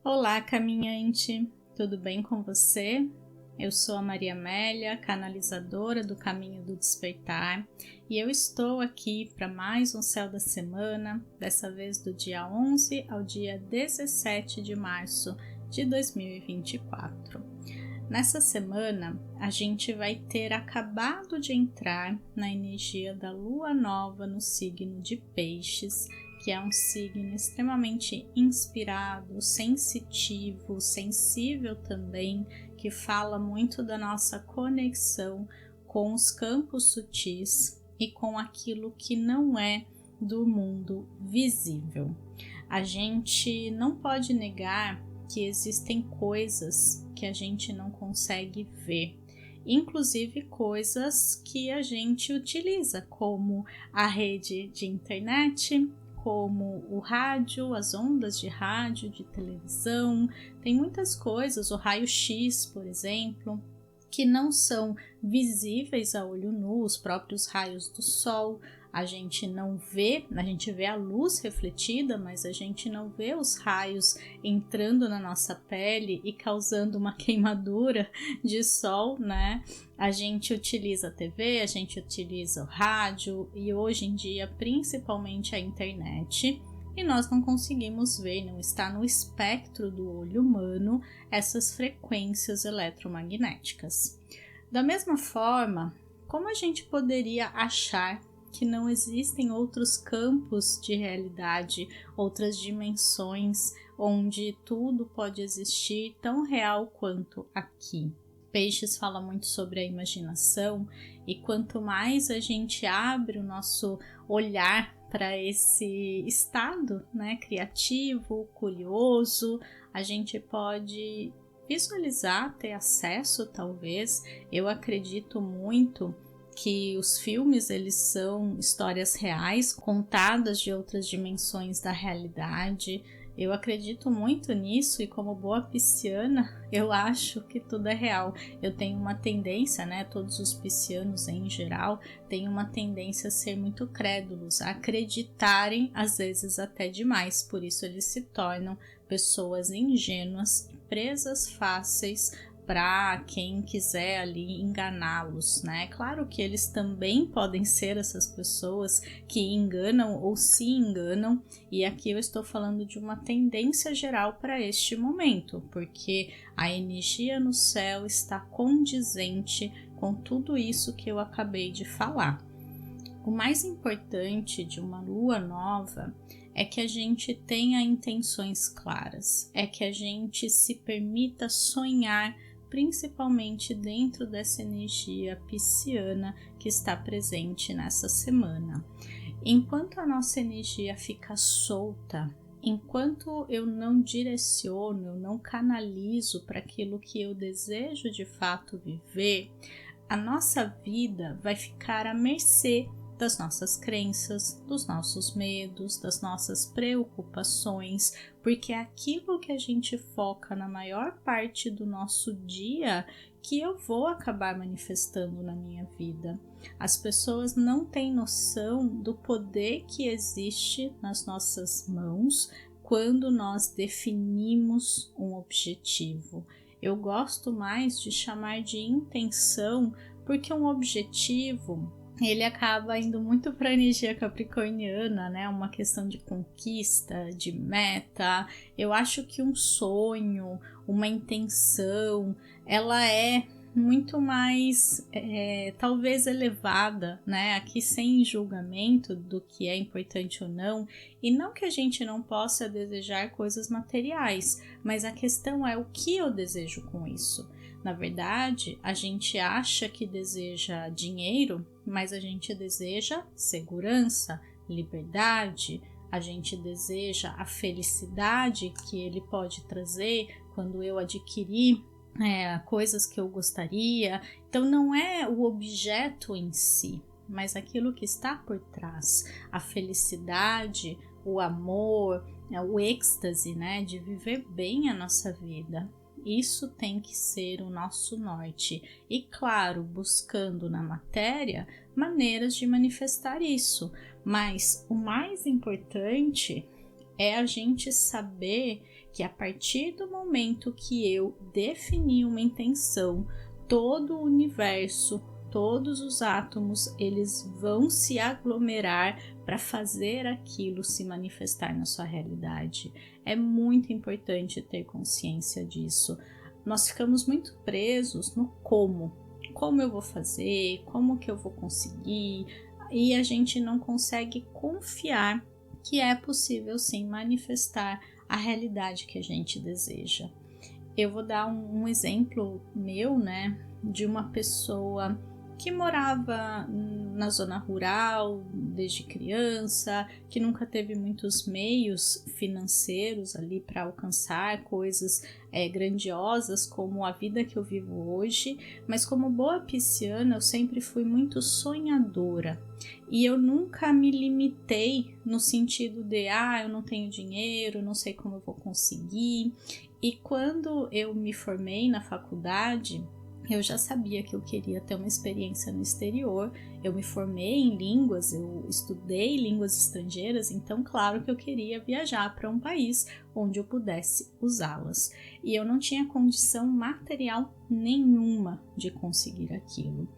Olá, caminhante! Tudo bem com você? Eu sou a Maria Amélia, canalizadora do Caminho do Despertar, e eu estou aqui para mais um Céu da Semana, dessa vez do dia 11 ao dia 17 de março de 2024. Nessa semana, a gente vai ter acabado de entrar na energia da Lua Nova no signo de Peixes, que é um signo extremamente inspirado, sensitivo, sensível também, que fala muito da nossa conexão com os campos sutis e com aquilo que não é do mundo visível. A gente não pode negar que existem coisas que a gente não consegue ver, inclusive coisas que a gente utiliza, como a rede de internet, como o rádio, as ondas de rádio, de televisão. Tem muitas coisas, o raio-x, por exemplo, que não são visíveis a olho nu, os próprios raios do sol. A gente não vê, a gente vê a luz refletida, mas a gente não vê os raios entrando na nossa pele e causando uma queimadura de sol, né? A gente utiliza a TV, a gente utiliza o rádio e hoje em dia principalmente a internet, e nós não conseguimos ver, não está no espectro do olho humano essas frequências eletromagnéticas. Da mesma forma, como a gente poderia achar que não existem outros campos de realidade, outras dimensões onde tudo pode existir tão real quanto aqui? Peixes fala muito sobre a imaginação, e quanto mais a gente abre o nosso olhar para esse estado, né, criativo, curioso, a gente pode visualizar, ter acesso talvez. Eu acredito muito que os filmes, eles são histórias reais, contadas de outras dimensões da realidade. Eu acredito muito nisso, e como boa pisciana, eu acho que tudo é real. Eu tenho uma tendência, né, todos os piscianos em geral, têm uma tendência a ser muito crédulos, a acreditarem às vezes até demais, por isso eles se tornam pessoas ingênuas e presas fáceis para quem quiser ali enganá-los, né? Claro que eles também podem ser essas pessoas que enganam ou se enganam, e aqui eu estou falando de uma tendência geral para este momento, porque a energia no céu está condizente com tudo isso que eu acabei de falar. O mais importante de uma lua nova é que a gente tenha intenções claras, é que a gente se permita sonhar, principalmente dentro dessa energia pisciana que está presente nessa semana. Enquanto a nossa energia fica solta, enquanto eu não direciono, eu não canalizo para aquilo que eu desejo de fato viver, a nossa vida vai ficar à mercê das nossas crenças, dos nossos medos, das nossas preocupações, porque é aquilo que a gente foca na maior parte do nosso dia que eu vou acabar manifestando na minha vida. As pessoas não têm noção do poder que existe nas nossas mãos quando nós definimos um objetivo. Eu gosto mais de chamar de intenção, porque um objetivo, ele acaba indo muito para a energia capricorniana, né? Uma questão de conquista, de meta. Eu acho que um sonho, uma intenção, ela é muito mais, talvez elevada, né? Aqui sem julgamento do que é importante ou não. E não que a gente não possa desejar coisas materiais, mas a questão é o que eu desejo com isso. Na verdade, a gente acha que deseja dinheiro, mas a gente deseja segurança, liberdade, a gente deseja a felicidade que ele pode trazer quando eu adquirir coisas que eu gostaria. Então não é o objeto em si, mas aquilo que está por trás, a felicidade, o amor, o êxtase, né, de viver bem a nossa vida. Isso tem que ser o nosso norte, e claro, buscando na matéria maneiras de manifestar isso, mas o mais importante é a gente saber que a partir do momento que eu defini uma intenção, todo o universo, todos os átomos, eles vão se aglomerar para fazer aquilo se manifestar na sua realidade. É muito importante ter consciência disso. Nós ficamos muito presos no como eu vou fazer, como que eu vou conseguir, e a gente não consegue confiar que é possível sim manifestar a realidade que a gente deseja. Eu vou dar um exemplo meu, de uma pessoa que morava na zona rural desde criança, que nunca teve muitos meios financeiros ali para alcançar coisas grandiosas como a vida que eu vivo hoje, mas como boa pisciana eu sempre fui muito sonhadora e eu nunca me limitei no sentido de eu não tenho dinheiro, não sei como eu vou conseguir. E quando eu me formei na faculdade, eu já sabia que eu queria ter uma experiência no exterior. Eu me formei em línguas, eu estudei línguas estrangeiras, então claro que eu queria viajar para um país onde eu pudesse usá-las. E eu não tinha condição material nenhuma de conseguir aquilo.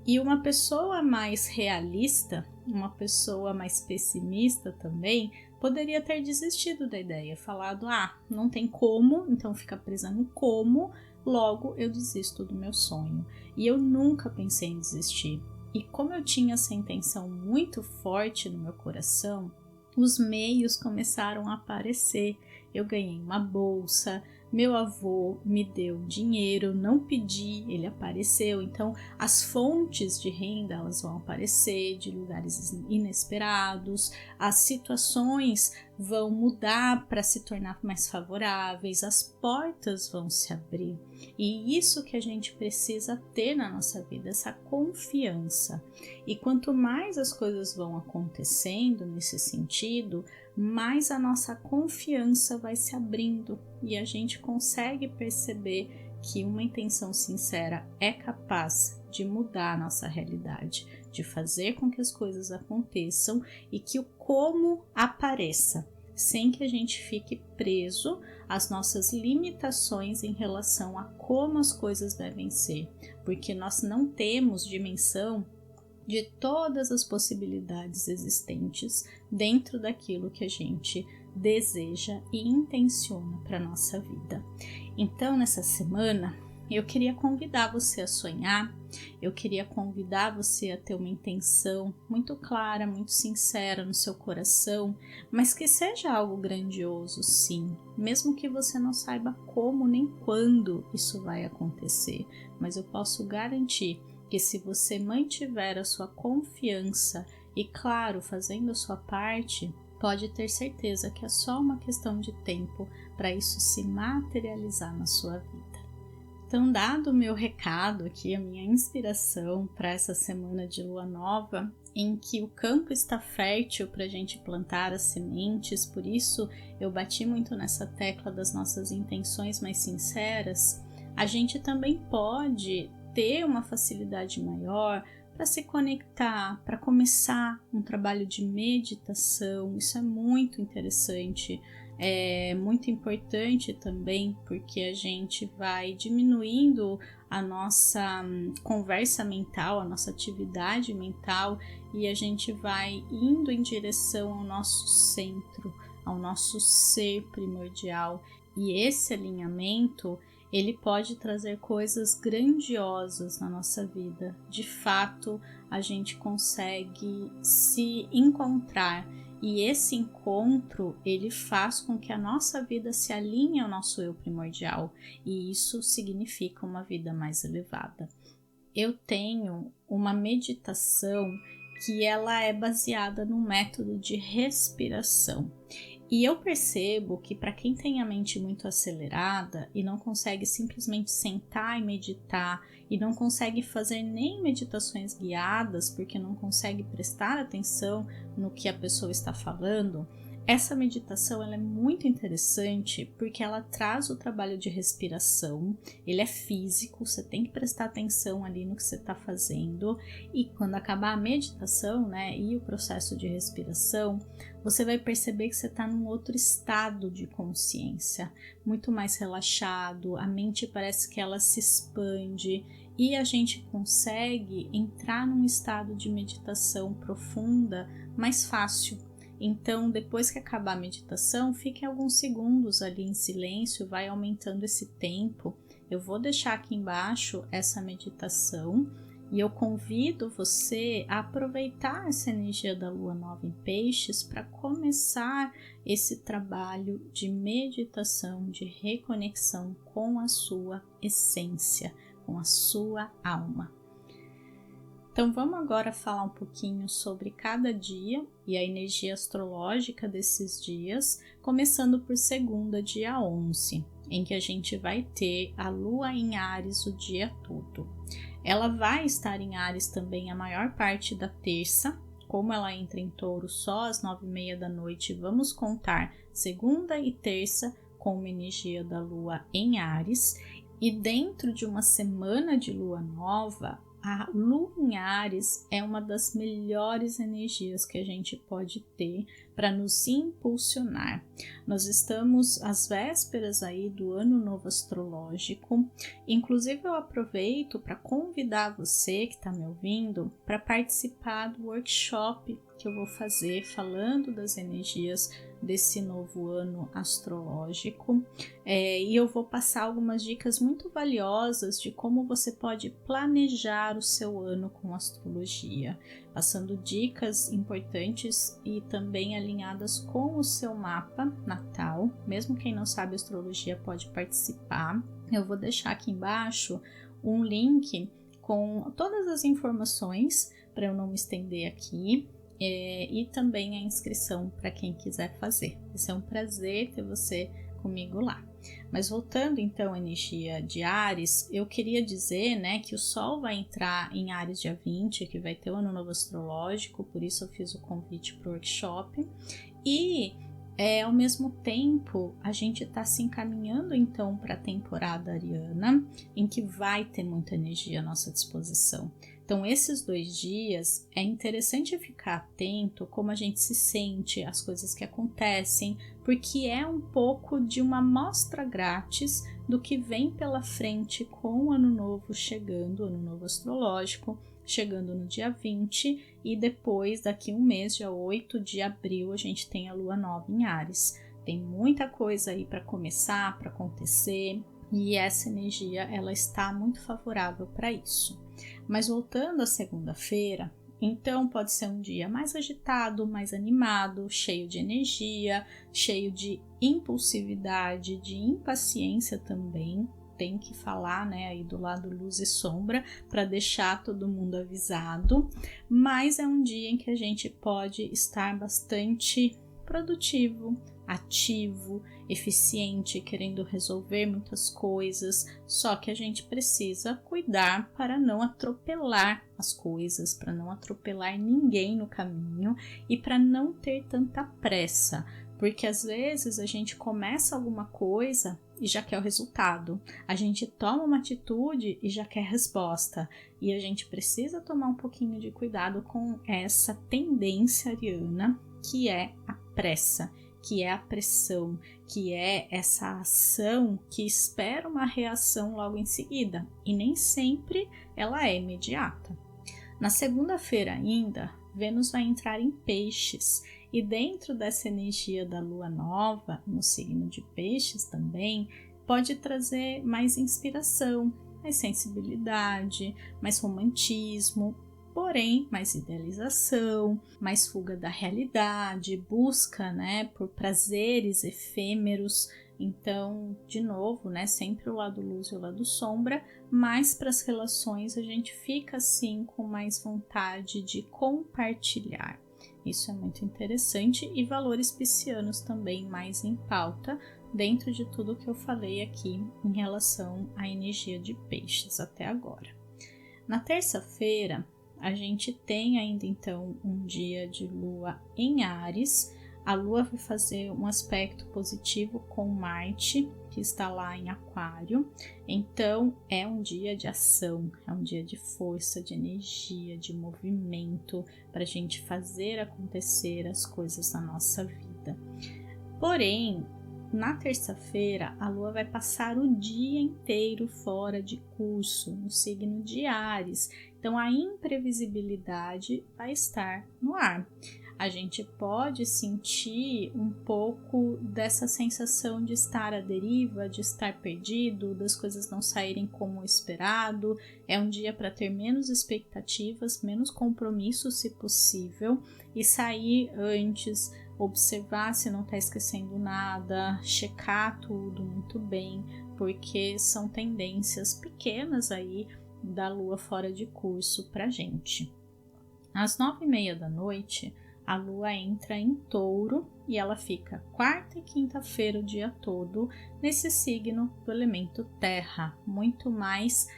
E uma pessoa mais realista, uma pessoa mais pessimista também, poderia ter desistido da ideia, falado, não tem como, então fica presa no como, logo eu desisto do meu sonho. E eu nunca pensei em desistir. E como eu tinha essa intenção muito forte no meu coração, os meios começaram a aparecer. Eu ganhei uma bolsa, meu avô me deu dinheiro, não pedi, ele apareceu. Então as fontes de renda elas vão aparecer de lugares inesperados, as situações vão mudar para se tornar mais favoráveis, as portas vão se abrir. E isso que a gente precisa ter na nossa vida, essa confiança. E quanto mais as coisas vão acontecendo nesse sentido, mais a nossa confiança vai se abrindo e a gente consegue perceber que uma intenção sincera é capaz de mudar a nossa realidade, de fazer com que as coisas aconteçam e que o como apareça, sem que a gente fique preso às nossas limitações em relação a como as coisas devem ser, porque nós não temos dimensão de todas as possibilidades existentes dentro daquilo que a gente deseja e intenciona para a nossa vida. Então, nessa semana, eu queria convidar você a sonhar, eu queria convidar você a ter uma intenção muito clara, muito sincera no seu coração, mas que seja algo grandioso, sim, mesmo que você não saiba como nem quando isso vai acontecer, mas eu posso garantir que se você mantiver a sua confiança e, claro, fazendo a sua parte, pode ter certeza que é só uma questão de tempo para isso se materializar na sua vida. Então, dado o meu recado aqui, a minha inspiração para essa semana de lua nova, em que o campo está fértil para a gente plantar as sementes, por isso eu bati muito nessa tecla das nossas intenções mais sinceras, a gente também pode ter uma facilidade maior para se conectar, para começar um trabalho de meditação. Isso é muito interessante, é muito importante também, porque a gente vai diminuindo a nossa conversa mental, a nossa atividade mental, e a gente vai indo em direção ao nosso centro, ao nosso ser primordial. E esse alinhamento ele pode trazer coisas grandiosas na nossa vida. De fato, a gente consegue se encontrar e esse encontro, ele faz com que a nossa vida se alinhe ao nosso eu primordial e isso significa uma vida mais elevada. Eu tenho uma meditação que ela é baseada no método de respiração. E eu percebo que para quem tem a mente muito acelerada e não consegue simplesmente sentar e meditar e não consegue fazer nem meditações guiadas porque não consegue prestar atenção no que a pessoa está falando, Essa meditação ela é muito interessante porque ela traz o trabalho de respiração, ele é físico, você tem que prestar atenção ali no que você está fazendo, e quando acabar a meditação, né, e o processo de respiração, você vai perceber que você está num outro estado de consciência, muito mais relaxado, a mente parece que ela se expande e a gente consegue entrar num estado de meditação profunda mais fácil. Então, depois que acabar a meditação, fiquem alguns segundos ali em silêncio, vai aumentando esse tempo. Eu vou deixar aqui embaixo essa meditação e eu convido você a aproveitar essa energia da lua nova em peixes para começar esse trabalho de meditação, de reconexão com a sua essência, com a sua alma. Então vamos agora falar um pouquinho sobre cada dia e a energia astrológica desses dias, começando por segunda, dia 11, em que a gente vai ter a lua em Áries o dia todo. Ela vai estar em Áries também a maior parte da terça, como ela entra em Touro só às 9h30 da noite, vamos contar segunda e terça com uma energia da lua em Áries, e dentro de uma semana de lua nova, a lua em Áries é uma das melhores energias que a gente pode ter para nos impulsionar. Nós estamos às vésperas aí do ano novo astrológico, inclusive eu aproveito para convidar você que está me ouvindo para participar do workshop que eu vou fazer falando das energias desse novo ano astrológico, e eu vou passar algumas dicas muito valiosas de como você pode planejar o seu ano com astrologia, passando dicas importantes e também alinhadas com o seu mapa natal. Mesmo quem não sabe astrologia pode participar. Eu vou deixar aqui embaixo um link com todas as informações para eu não me estender aqui. E também a inscrição para quem quiser fazer. Vai ser um prazer ter você comigo lá. Mas voltando então à energia de Áries, eu queria dizer, né, que o Sol vai entrar em Áries dia 20, que vai ter o ano novo astrológico, por isso eu fiz o convite para o workshop. E ao mesmo tempo, a gente está se encaminhando então para a temporada ariana, em que vai ter muita energia à nossa disposição. Então, esses 2 dias é interessante ficar atento como a gente se sente, as coisas que acontecem, porque é um pouco de uma amostra grátis do que vem pela frente com o ano novo chegando, o ano novo astrológico, chegando no dia 20, e depois, daqui um mês, dia 8 de abril, a gente tem a lua nova em Áries. Tem muita coisa aí para começar, para acontecer, e essa energia ela está muito favorável para isso. Mas voltando à segunda-feira, então pode ser um dia mais agitado, mais animado, cheio de energia, cheio de impulsividade, de impaciência também. Tem que falar, né, aí do lado luz e sombra para deixar todo mundo avisado, mas é um dia em que a gente pode estar bastante produtivo, ativo, eficiente, querendo resolver muitas coisas, só que a gente precisa cuidar para não atropelar as coisas, para não atropelar ninguém no caminho e para não ter tanta pressa, porque às vezes a gente começa alguma coisa e já quer o resultado, a gente toma uma atitude e já quer resposta, e a gente precisa tomar um pouquinho de cuidado com essa tendência ariana, que é a pressa, que é a pressão, que é essa ação que espera uma reação logo em seguida, e nem sempre ela é imediata. Na segunda-feira ainda, Vênus vai entrar em Peixes, e dentro dessa energia da lua nova, no signo de Peixes também, pode trazer mais inspiração, mais sensibilidade, mais romantismo, porém mais idealização, mais fuga da realidade, busca, né, por prazeres efêmeros. Então, de novo, né, sempre o lado luz e o lado sombra, mas para as relações a gente fica assim com mais vontade de compartilhar. Isso é muito interessante, e valores piscianos também mais em pauta dentro de tudo que eu falei aqui em relação à energia de Peixes até agora. Na terça-feira, a gente tem ainda então um dia de lua em Áries. a Lua vai fazer um aspecto positivo com Marte, que está lá em Aquário. Então é um dia de ação, é um dia de força, de energia, de movimento, para a gente fazer acontecer as coisas na nossa vida. Porém, na terça-feira, a Lua vai passar o dia inteiro fora de curso, no signo de Áries. Então, a imprevisibilidade vai estar no ar. A gente pode sentir um pouco dessa sensação de estar à deriva, de estar perdido, das coisas não saírem como esperado. É um dia para ter menos expectativas, menos compromissos, se possível, e sair antes, observar se não está esquecendo nada, checar tudo muito bem, porque são tendências pequenas aí da Lua fora de curso para gente. Às 9h30 da noite, a Lua entra em Touro e ela fica quarta e quinta-feira o dia todo nesse signo do elemento terra, muito mais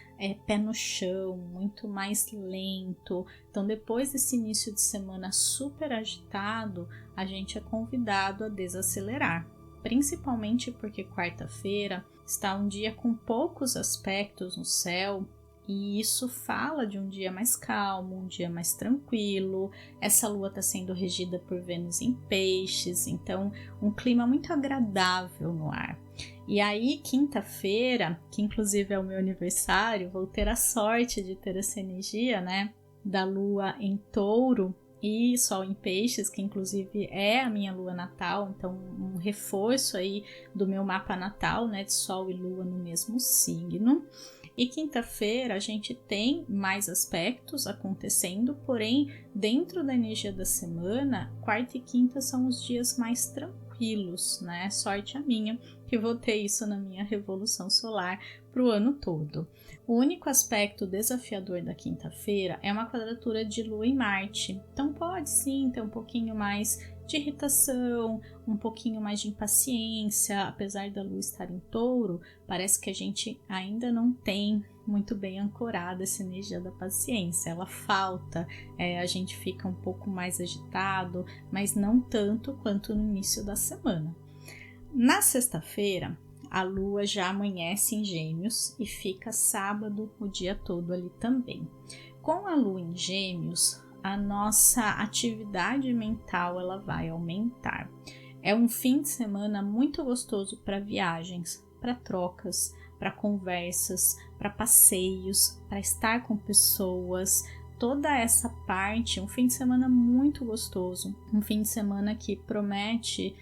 pé no chão, muito mais lento. Então, depois desse início de semana super agitado, a gente é convidado a desacelerar, principalmente porque quarta-feira está um dia com poucos aspectos no céu. E isso fala de um dia mais calmo, um dia mais tranquilo. Essa lua está sendo regida por Vênus em Peixes, então um clima muito agradável no ar. E aí, quinta-feira, que inclusive é o meu aniversário, vou ter a sorte de ter essa energia, né, da lua em Touro e Sol em Peixes, que inclusive é a minha lua natal, então um reforço aí do meu mapa natal, né, de Sol e Lua no mesmo signo. E quinta-feira a gente tem mais aspectos acontecendo, porém, dentro da energia da semana, quarta e quinta são os dias mais tranquilos, né? Sorte a minha, que vou ter isso na minha revolução solar para o ano todo. O único aspecto desafiador da quinta-feira é uma quadratura de Lua e Marte. Então pode sim ter um pouquinho mais de irritação, um pouquinho mais de impaciência. Apesar da Lua estar em Touro, parece que a gente ainda não tem muito bem ancorada essa energia da paciência. Ela falta, a gente fica um pouco mais agitado, mas não tanto quanto no início da semana. Na sexta-feira, a Lua já amanhece em Gêmeos e fica sábado o dia todo ali também. Com a Lua em Gêmeos, a nossa atividade mental ela vai aumentar. É um fim de semana muito gostoso para viagens, para trocas, para conversas, para passeios, para estar com pessoas. Toda essa parte, um fim de semana muito gostoso, um fim de semana que promete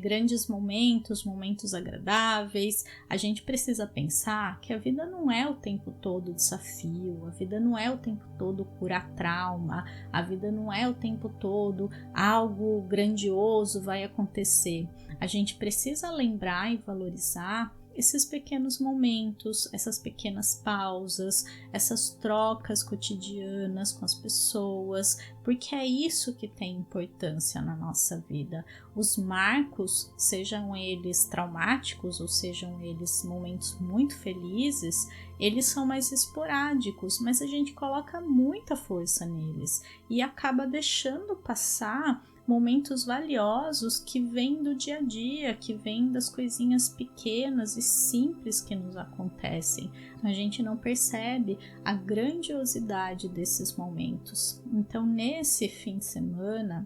grandes momentos agradáveis. A gente precisa pensar que a vida não é o tempo todo desafio, a vida não é o tempo todo curar trauma, a vida não é o tempo todo algo grandioso vai acontecer. A gente precisa lembrar e valorizar esses pequenos momentos, essas pequenas pausas, essas trocas cotidianas com as pessoas, porque é isso que tem importância na nossa vida. Os marcos, sejam eles traumáticos ou sejam eles momentos muito felizes, eles são mais esporádicos, mas a gente coloca muita força neles e acaba deixando passar momentos valiosos que vêm do dia a dia, que vêm das coisinhas pequenas e simples que nos acontecem. A gente não percebe a grandiosidade desses momentos. Então, nesse fim de semana,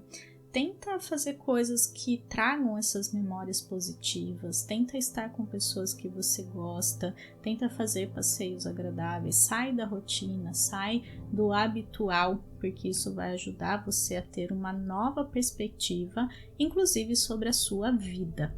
tenta fazer coisas que tragam essas memórias positivas, tenta estar com pessoas que você gosta, tenta fazer passeios agradáveis, sai da rotina, sai do habitual, porque isso vai ajudar você a ter uma nova perspectiva, inclusive sobre a sua vida.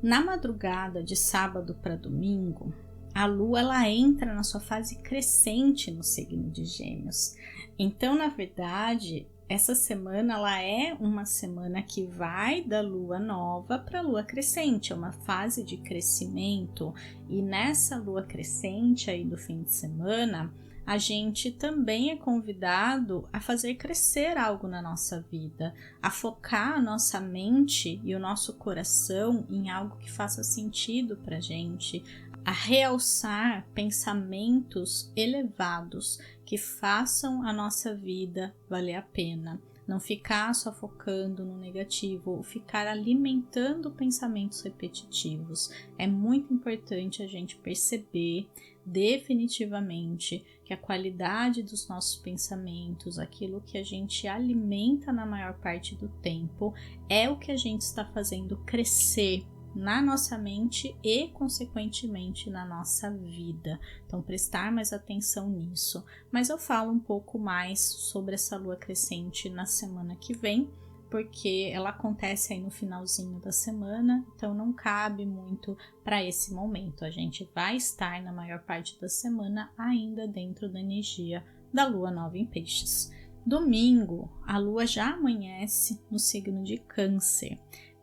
Na madrugada de sábado para domingo, a Lua ela entra na sua fase crescente no signo de Gêmeos. Então, na verdade, essa semana ela é uma semana que vai da lua nova para a lua crescente, é uma fase de crescimento, e nessa lua crescente aí do fim de semana, a gente também é convidado a fazer crescer algo na nossa vida, a focar a nossa mente e o nosso coração em algo que faça sentido para a gente, a realçar pensamentos elevados que façam a nossa vida valer a pena. não ficar só focando no negativo ou ficar alimentando pensamentos repetitivos. É muito importante a gente perceber definitivamente que a qualidade dos nossos pensamentos, aquilo que a gente alimenta na maior parte do tempo, é o que a gente está fazendo crescer na nossa mente e, consequentemente, na nossa vida. Então, prestar mais atenção nisso. Mas eu falo um pouco mais sobre essa lua crescente na semana que vem, porque ela acontece aí no finalzinho da semana, então não cabe muito para esse momento. A gente vai estar na maior parte da semana ainda dentro da energia da lua nova em peixes. Domingo, a lua já amanhece no signo de Câncer.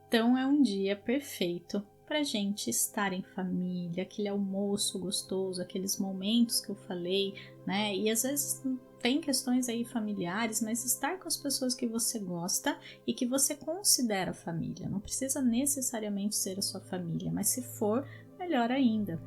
Então é um dia perfeito para a gente estar em família, aquele almoço gostoso, aqueles momentos que eu falei, né? E às vezes tem questões aí familiares, mas estar com as pessoas que você gosta e que você considera família. Não precisa necessariamente ser a sua família, mas se for, melhor ainda.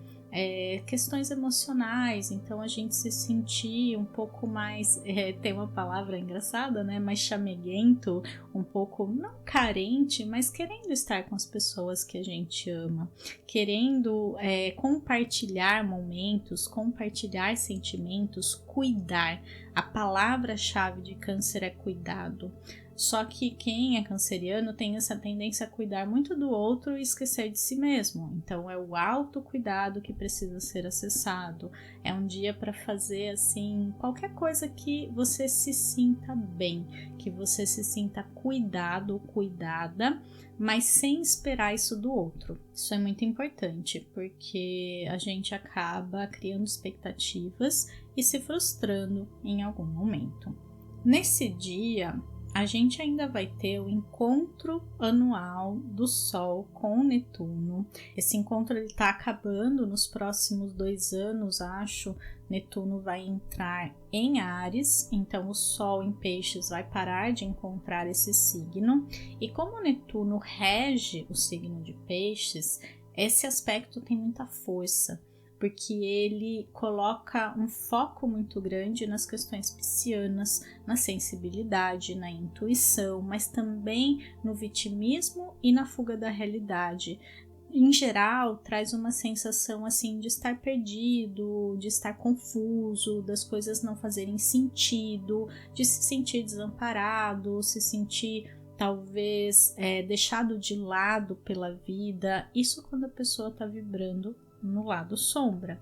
Questões emocionais, então a gente se sentir um pouco mais, tem uma palavra engraçada, né, mais chameguento, um pouco, não carente, mas querendo estar com as pessoas que a gente ama, querendo compartilhar momentos, compartilhar sentimentos, cuidar. A palavra-chave de Câncer é cuidado. Só que quem é canceriano tem essa tendência a cuidar muito do outro e esquecer de si mesmo. Então é o autocuidado que precisa ser acessado. É um dia para fazer assim qualquer coisa que você se sinta bem, que você se sinta cuidado, cuidada, mas sem esperar isso do outro. Isso é muito importante, porque a gente acaba criando expectativas e se frustrando em algum momento. Nesse dia, a gente ainda vai ter o encontro anual do Sol com Netuno. Esse encontro está acabando nos próximos 2 anos, acho. Netuno vai entrar em Áries, então o Sol em Peixes vai parar de encontrar esse signo. E como Netuno rege o signo de Peixes, esse aspecto tem muita força, porque ele coloca um foco muito grande nas questões piscianas, na sensibilidade, na intuição, mas também no vitimismo e na fuga da realidade. Em geral, traz uma sensação assim de estar perdido, de estar confuso, das coisas não fazerem sentido, de se sentir desamparado, se sentir talvez deixado de lado pela vida. Isso quando a pessoa está vibrando no lado sombra.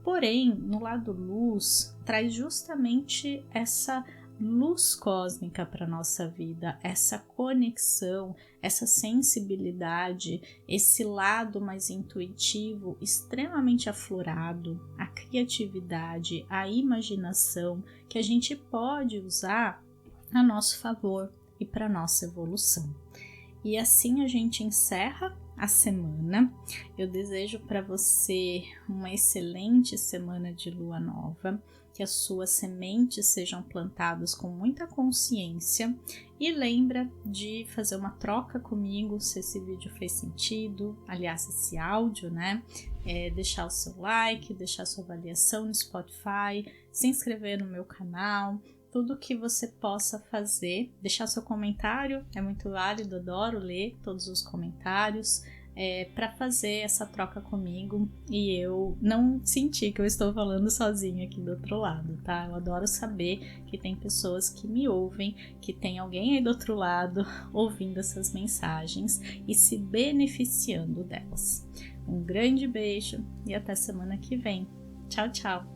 Porém, no lado luz, traz justamente essa luz cósmica para a nossa vida, essa conexão, essa sensibilidade, esse lado mais intuitivo, extremamente aflorado, a criatividade, a imaginação, que a gente pode usar a nosso favor e para nossa evolução. E assim a gente encerra a semana. Eu desejo para você uma excelente semana de lua nova, que as suas sementes sejam plantadas com muita consciência, e lembra de fazer uma troca comigo se esse vídeo fez sentido, aliás, esse áudio, né? Deixar o seu like, deixar sua avaliação no Spotify, se inscrever no meu canal, tudo que você possa fazer, deixar seu comentário, é muito válido, adoro ler todos os comentários, para fazer essa troca comigo e eu não sentir que eu estou falando sozinha aqui do outro lado, tá? Eu adoro saber que tem pessoas que me ouvem, que tem alguém aí do outro lado ouvindo essas mensagens e se beneficiando delas. Um grande beijo e até semana que vem. Tchau, tchau!